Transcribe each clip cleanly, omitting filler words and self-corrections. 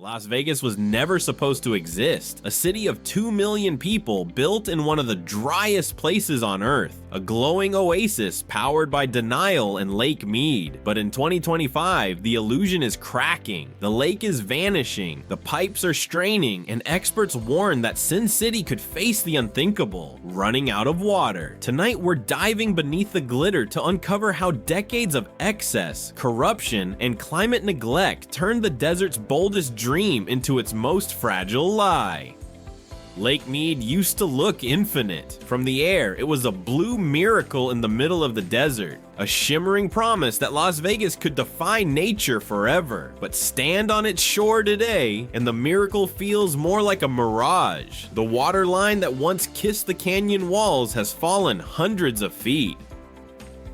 Las Vegas was never supposed to exist. A city of 2 million people built in one of the driest places on Earth. A glowing oasis powered by denial and Lake Mead. But in 2025, the illusion is cracking. The lake is vanishing, the pipes are straining, and experts warn that Sin City could face the unthinkable, running out of water. Tonight, we're diving beneath the glitter to uncover how decades of excess, corruption, and climate neglect turned the desert's boldest dream into its most fragile lie. Lake Mead used to look infinite. From the air, it was a blue miracle in the middle of the desert, a shimmering promise that Las Vegas could defy nature forever. But stand on its shore today, and the miracle feels more like a mirage. The water line that once kissed the canyon walls has fallen hundreds of feet.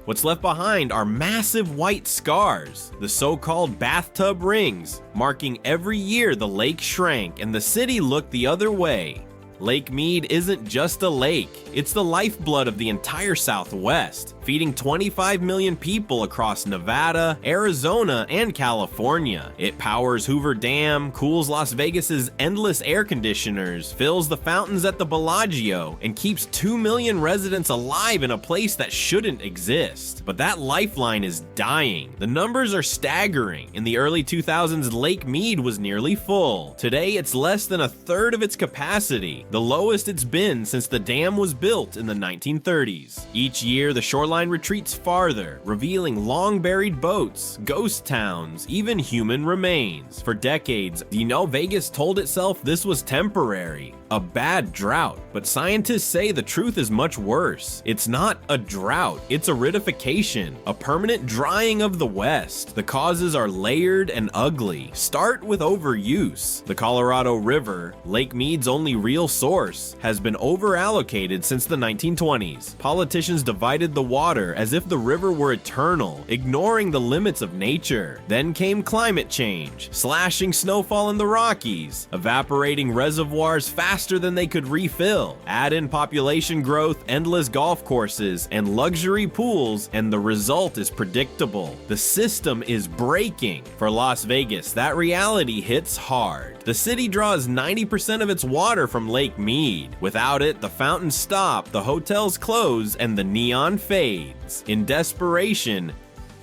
What's left behind are massive white scars, the so-called bathtub rings, marking every year the lake shrank and the city looked the other way. Lake Mead isn't just a lake, it's the lifeblood of the entire Southwest, feeding 25 million people across Nevada, Arizona, and California. It powers Hoover Dam, cools Las Vegas's endless air conditioners, fills the fountains at the Bellagio, and keeps 2 million residents alive in a place that shouldn't exist. But that lifeline is dying. The numbers are staggering. In the early 2000s, Lake Mead was nearly full. Today, it's less than a third of its capacity, the lowest it's been since the dam was built in the 1930s. Each year, the shoreline retreats farther, revealing long-buried boats, ghost towns, even human remains. For decades, Vegas told itself this was temporary, a bad drought. But scientists say the truth is much worse. It's not a drought, it's aridification, a permanent drying of the West. The causes are layered and ugly. Start with overuse. The Colorado River, Lake Mead's only real source, has been over-allocated since the 1920s. Politicians divided the water as if the river were eternal, ignoring the limits of nature. Then came climate change, slashing snowfall in the Rockies, evaporating reservoirs faster than they could refill. Add in population growth, endless golf courses, and luxury pools, and the result is predictable. The system is breaking. For Las Vegas, that reality hits hard. The city draws 90% of its water from Lake Mead. Without it, the fountains stop, the hotels close, and the neon fades. In desperation,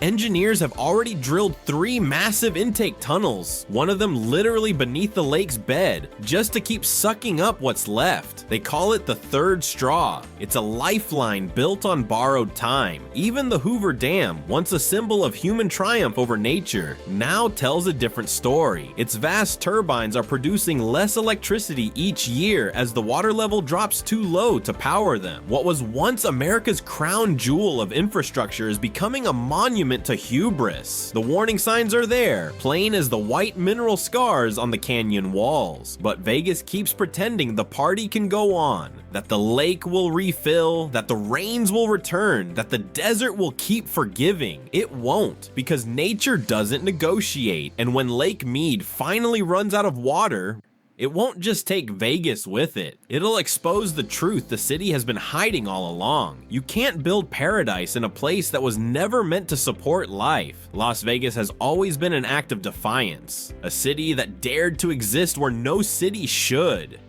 engineers have already drilled 3 massive intake tunnels, one of them literally beneath the lake's bed, just to keep sucking up what's left. They call it the third straw. It's a lifeline built on borrowed time. Even the Hoover Dam, once a symbol of human triumph over nature, now tells a different story. Its vast turbines are producing less electricity each year as the water level drops too low to power them. What was once America's crown jewel of infrastructure is becoming a monument to hubris. The warning signs are there, plain as the white mineral scars on the canyon walls. But Vegas keeps pretending the party can go on, that the lake will refill, that the rains will return, that the desert will keep forgiving. It won't, because nature doesn't negotiate. And when Lake Mead finally runs out of water, it won't just take Vegas with it. It'll expose the truth the city has been hiding all along. You can't build paradise in a place that was never meant to support life. Las Vegas has always been an act of defiance, a city that dared to exist where no city should.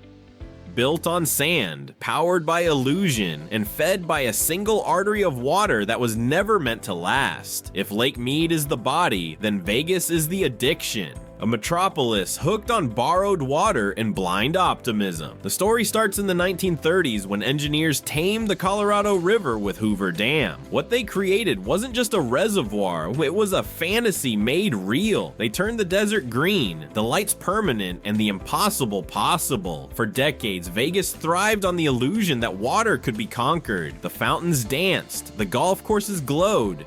Built on sand, powered by illusion, and fed by a single artery of water that was never meant to last. If Lake Mead is the body, then Vegas is the addiction. A metropolis hooked on borrowed water and blind optimism. The story starts in the 1930s when engineers tamed the Colorado River with Hoover Dam. What they created wasn't just a reservoir, it was a fantasy made real. They turned the desert green, the lights permanent, and the impossible possible. For decades, Vegas thrived on the illusion that water could be conquered. The fountains danced, the golf courses glowed,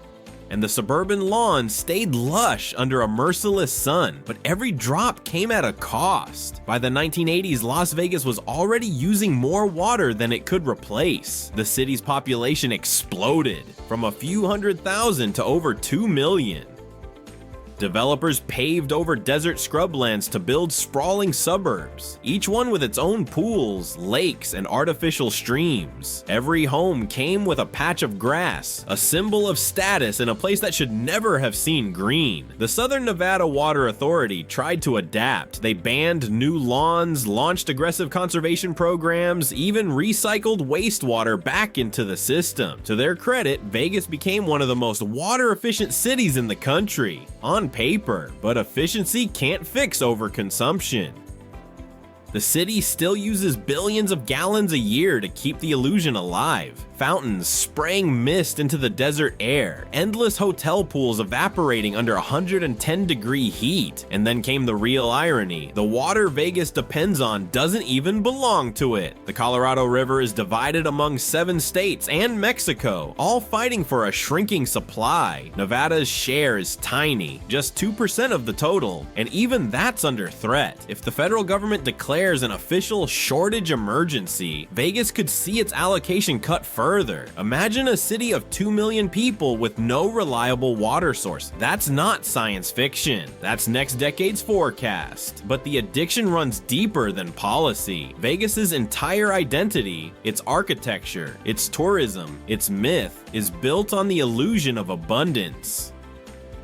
and the suburban lawns stayed lush under a merciless sun, but every drop came at a cost. By the 1980s, Las Vegas was already using more water than it could replace. The city's population exploded, from a few 100,000 to over 2 million. Developers paved over desert scrublands to build sprawling suburbs, each one with its own pools, lakes, and artificial streams. Every home came with a patch of grass, a symbol of status in a place that should never have seen green. The Southern Nevada Water Authority tried to adapt. They banned new lawns, launched aggressive conservation programs, even recycled wastewater back into the system. To their credit, Vegas became one of the most water-efficient cities in the country, on paper, but efficiency can't fix overconsumption. The city still uses billions of gallons a year to keep the illusion alive. Fountains spraying mist into the desert air, endless hotel pools evaporating under 110-degree heat. And then came the real irony. The water Vegas depends on doesn't even belong to it. The Colorado River is divided among 7 states and Mexico, all fighting for a shrinking supply. Nevada's share is tiny, just 2% of the total, and even that's under threat. If the federal government declares an official shortage emergency, Vegas could see its allocation cut further. Imagine a city of 2 million people with no reliable water source. That's not science fiction. That's next decade's forecast. But the addiction runs deeper than policy. Vegas's entire identity, its architecture, its tourism, its myth, is built on the illusion of abundance.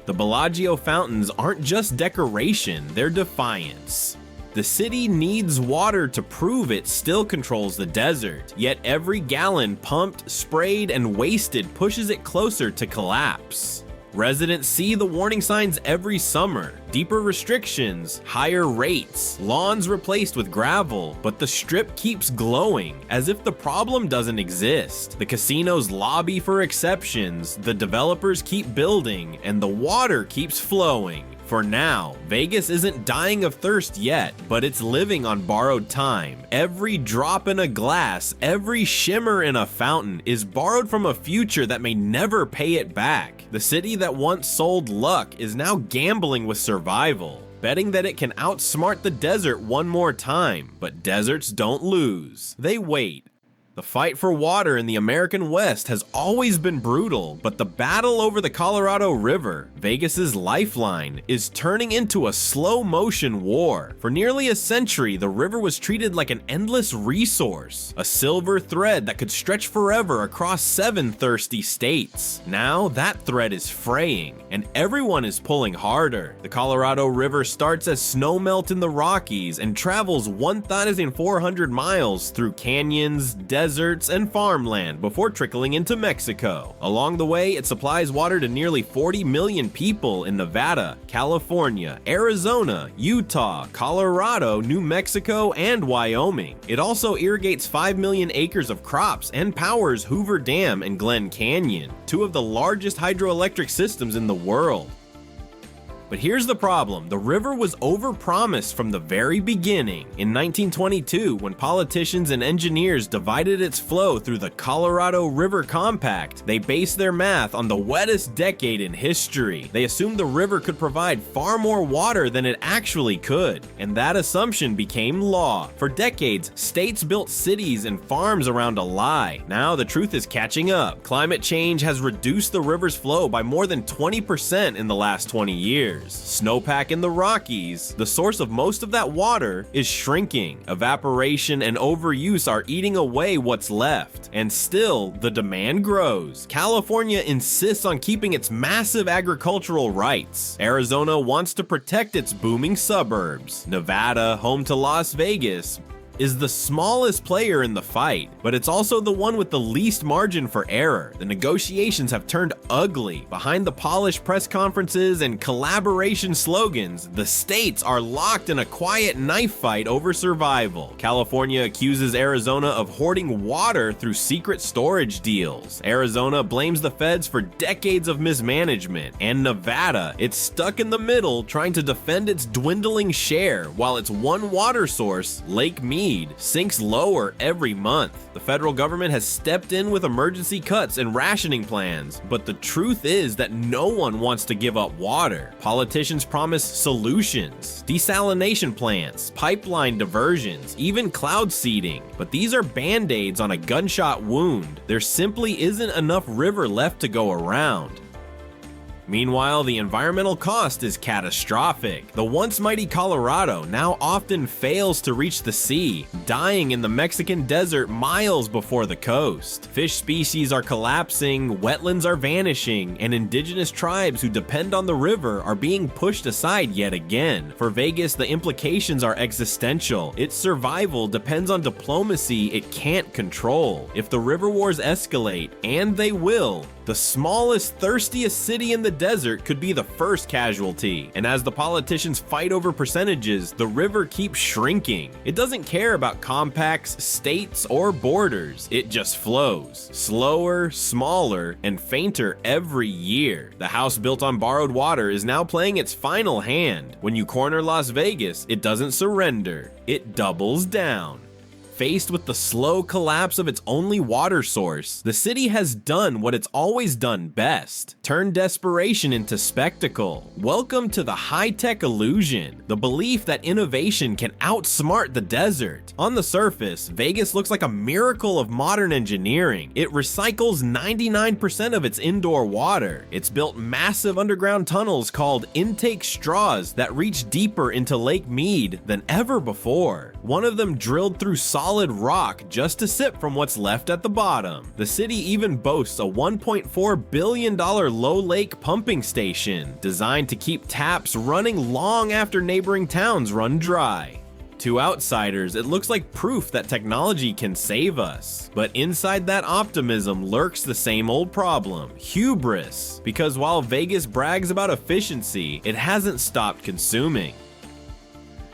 The Bellagio fountains aren't just decoration, they're defiance. The city needs water to prove it still controls the desert, yet every gallon pumped, sprayed, and wasted pushes it closer to collapse. Residents see the warning signs every summer. Deeper restrictions, higher rates, lawns replaced with gravel, but the strip keeps glowing, as if the problem doesn't exist. The casinos lobby for exceptions, the developers keep building, and the water keeps flowing. For now, Vegas isn't dying of thirst yet, but it's living on borrowed time. Every drop in a glass, every shimmer in a fountain is borrowed from a future that may never pay it back. The city that once sold luck is now gambling with survival, betting that it can outsmart the desert one more time. But deserts don't lose, they wait. The fight for water in the American West has always been brutal, but the battle over the Colorado River, Vegas's lifeline, is turning into a slow-motion war. For nearly a century, the river was treated like an endless resource, a silver thread that could stretch forever across 7 thirsty states. Now, that thread is fraying, and everyone is pulling harder. The Colorado River starts as snowmelt in the Rockies and travels 1,400 miles through canyons, deserts, and farmland before trickling into Mexico. Along the way, it supplies water to nearly 40 million people in Nevada, California, Arizona, Utah, Colorado, New Mexico, and Wyoming. It also irrigates 5 million acres of crops and powers Hoover Dam and Glen Canyon, 2 of the largest hydroelectric systems in the world. But here's the problem. The river was overpromised from the very beginning. In 1922, when politicians and engineers divided its flow through the Colorado River Compact, they based their math on the wettest decade in history. They assumed the river could provide far more water than it actually could, and that assumption became law. For decades, states built cities and farms around a lie. Now the truth is catching up. Climate change has reduced the river's flow by more than 20% in the last 20 years. Snowpack in the Rockies, the source of most of that water, is shrinking. Evaporation and overuse are eating away what's left, and still, the demand grows. California insists on keeping its massive agricultural rights. Arizona wants to protect its booming suburbs. Nevada, home to Las Vegas, is the smallest player in the fight, but it's also the one with the least margin for error. The negotiations have turned ugly. Behind the polished press conferences and collaboration slogans, the states are locked in a quiet knife fight over survival. California accuses Arizona of hoarding water through secret storage deals. Arizona blames the feds for decades of mismanagement. And Nevada, it's stuck in the middle trying to defend its dwindling share, while its one water source, Lake Mead, sinks lower every month. The federal government has stepped in with emergency cuts and rationing plans, but the truth is that no one wants to give up water. Politicians promise solutions, desalination plants, pipeline diversions, even cloud seeding, but these are band-aids on a gunshot wound. There simply isn't enough river left to go around. Meanwhile, the environmental cost is catastrophic. The once mighty Colorado now often fails to reach the sea, dying in the Mexican desert miles before the coast. Fish species are collapsing, wetlands are vanishing, and indigenous tribes who depend on the river are being pushed aside yet again. For Vegas, the implications are existential. Its survival depends on diplomacy it can't control. If the river wars escalate, and they will, the smallest, thirstiest city in the desert could be the first casualty. And as the politicians fight over percentages, the river keeps shrinking. It doesn't care about compacts, states, or borders. It just flows. Slower, smaller, and fainter every year. The house built on borrowed water is now playing its final hand. When you corner Las Vegas, it doesn't surrender. It doubles down. Faced with the slow collapse of its only water source, the city has done what it's always done best: turn desperation into spectacle. Welcome to the high-tech illusion, the belief that innovation can outsmart the desert. On the surface, Vegas looks like a miracle of modern engineering. It recycles 99% of its indoor water. It's built massive underground tunnels called intake straws that reach deeper into Lake Mead than ever before. One of them drilled through solid rock just to sip from what's left at the bottom. The city even boasts a $1.4 billion low lake pumping station, designed to keep taps running long after neighboring towns run dry. To outsiders, it looks like proof that technology can save us. But inside that optimism lurks the same old problem: hubris. Because while Vegas brags about efficiency, it hasn't stopped consuming.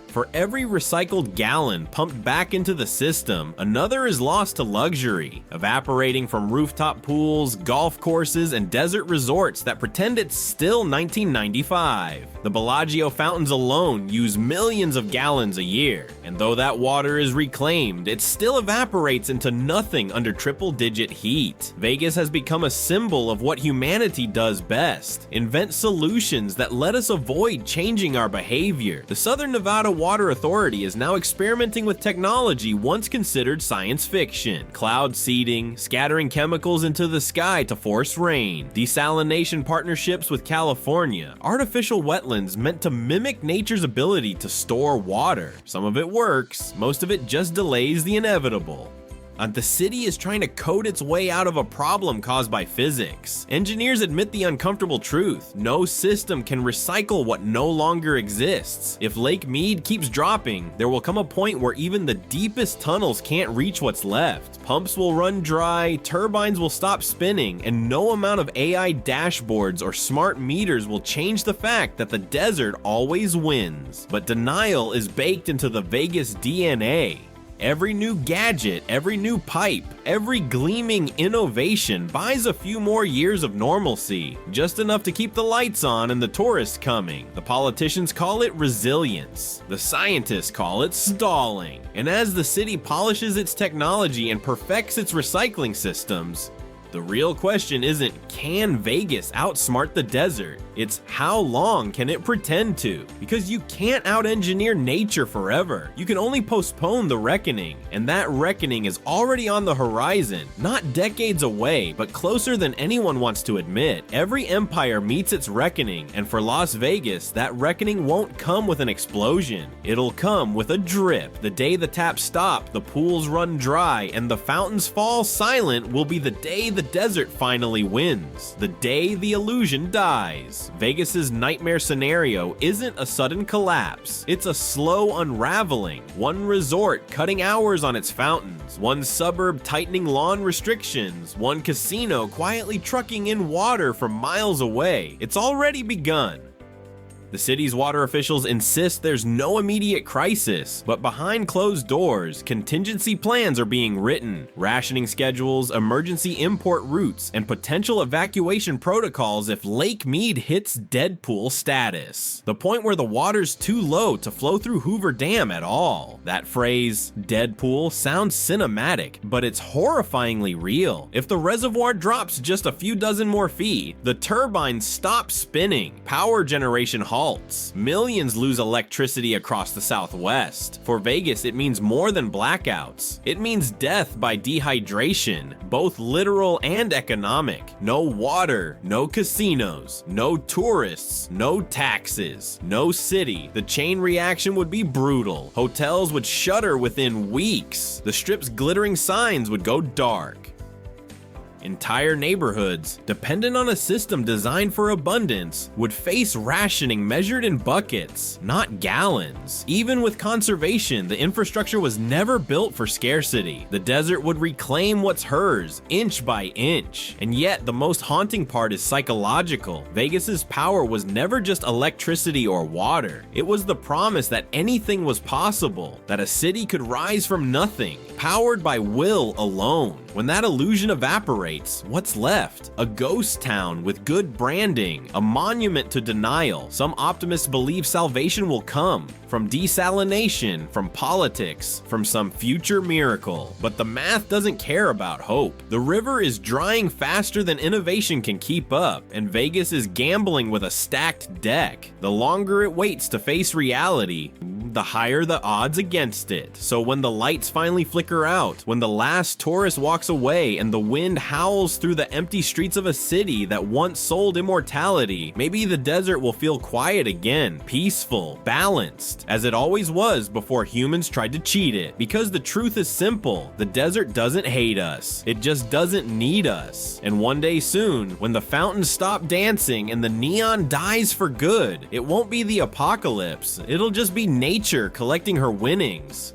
For every recycled gallon pumped back into the system, another is lost to luxury, evaporating from rooftop pools, golf courses, and desert resorts that pretend it's still 1995. The Bellagio fountains alone use millions of gallons a year, and though that water is reclaimed, it still evaporates into nothing under triple-digit heat. Vegas has become a symbol of what humanity does best: invent solutions that let us avoid changing our behavior. The Southern Nevada Water Authority is now experimenting with technology once considered science fiction: cloud seeding, scattering chemicals into the sky to force rain, desalination partnerships with California, artificial wetlands meant to mimic nature's ability to store water. Some of it works, most of it just delays the inevitable. The city is trying to code its way out of a problem caused by physics. Engineers admit the uncomfortable truth: no system can recycle what no longer exists. If Lake Mead keeps dropping, there will come a point where even the deepest tunnels can't reach what's left. Pumps will run dry, turbines will stop spinning, and no amount of AI dashboards or smart meters will change the fact that the desert always wins. But denial is baked into the Vegas DNA. Every new gadget, every new pipe, every gleaming innovation buys a few more years of normalcy, just enough to keep the lights on and the tourists coming. The politicians call it resilience. The scientists call it stalling. And as the city polishes its technology and perfects its recycling systems, the real question isn't, can Vegas outsmart the desert? It's, how long can it pretend to? Because you can't out-engineer nature forever. You can only postpone the reckoning, and that reckoning is already on the horizon, not decades away, but closer than anyone wants to admit. Every empire meets its reckoning, and for Las Vegas, that reckoning won't come with an explosion. It'll come with a drip. The day the taps stop, the pools run dry, and the fountains fall silent will be the day the desert finally wins. The day the illusion dies. Vegas's nightmare scenario isn't a sudden collapse. It's a slow unraveling. One resort cutting hours on its fountains, one suburb tightening lawn restrictions, one casino quietly trucking in water from miles away. It's already begun. The city's water officials insist there's no immediate crisis, but behind closed doors, contingency plans are being written. Rationing schedules, emergency import routes, and potential evacuation protocols if Lake Mead hits Deadpool status, the point where the water's too low to flow through Hoover Dam at all. That phrase, Deadpool, sounds cinematic, but it's horrifyingly real. If the reservoir drops just a few dozen more feet, the turbines stop spinning, power generation halts, halts. Millions lose electricity across the Southwest. For Vegas, it means more than blackouts. It means death by dehydration, both literal and economic. No water, no casinos, no tourists, no taxes, no city. The chain reaction would be brutal. Hotels would shutter within weeks. The Strip's glittering signs would go dark. Entire neighborhoods, dependent on a system designed for abundance, would face rationing measured in buckets, not gallons. Even with conservation, the infrastructure was never built for scarcity. The desert would reclaim what's hers, inch by inch. And yet, the most haunting part is psychological. Vegas's power was never just electricity or water. It was the promise that anything was possible, that a city could rise from nothing, powered by will alone. When that illusion evaporates, what's left? A ghost town with good branding, a monument to denial. Some optimists believe salvation will come from desalination, from politics, from some future miracle. But the math doesn't care about hope. The river is drying faster than innovation can keep up, and Vegas is gambling with a stacked deck. The longer it waits to face reality, the higher the odds against it. So when the lights finally flicker out, when the last tourist walks away and the wind howls through the empty streets of a city that once sold immortality, maybe the desert will feel quiet again, peaceful, balanced, as it always was before humans tried to cheat it. Because the truth is simple, the desert doesn't hate us, it just doesn't need us. And one day soon, when the fountains stop dancing and the neon dies for good, it won't be the apocalypse, it'll just be nature collecting her winnings.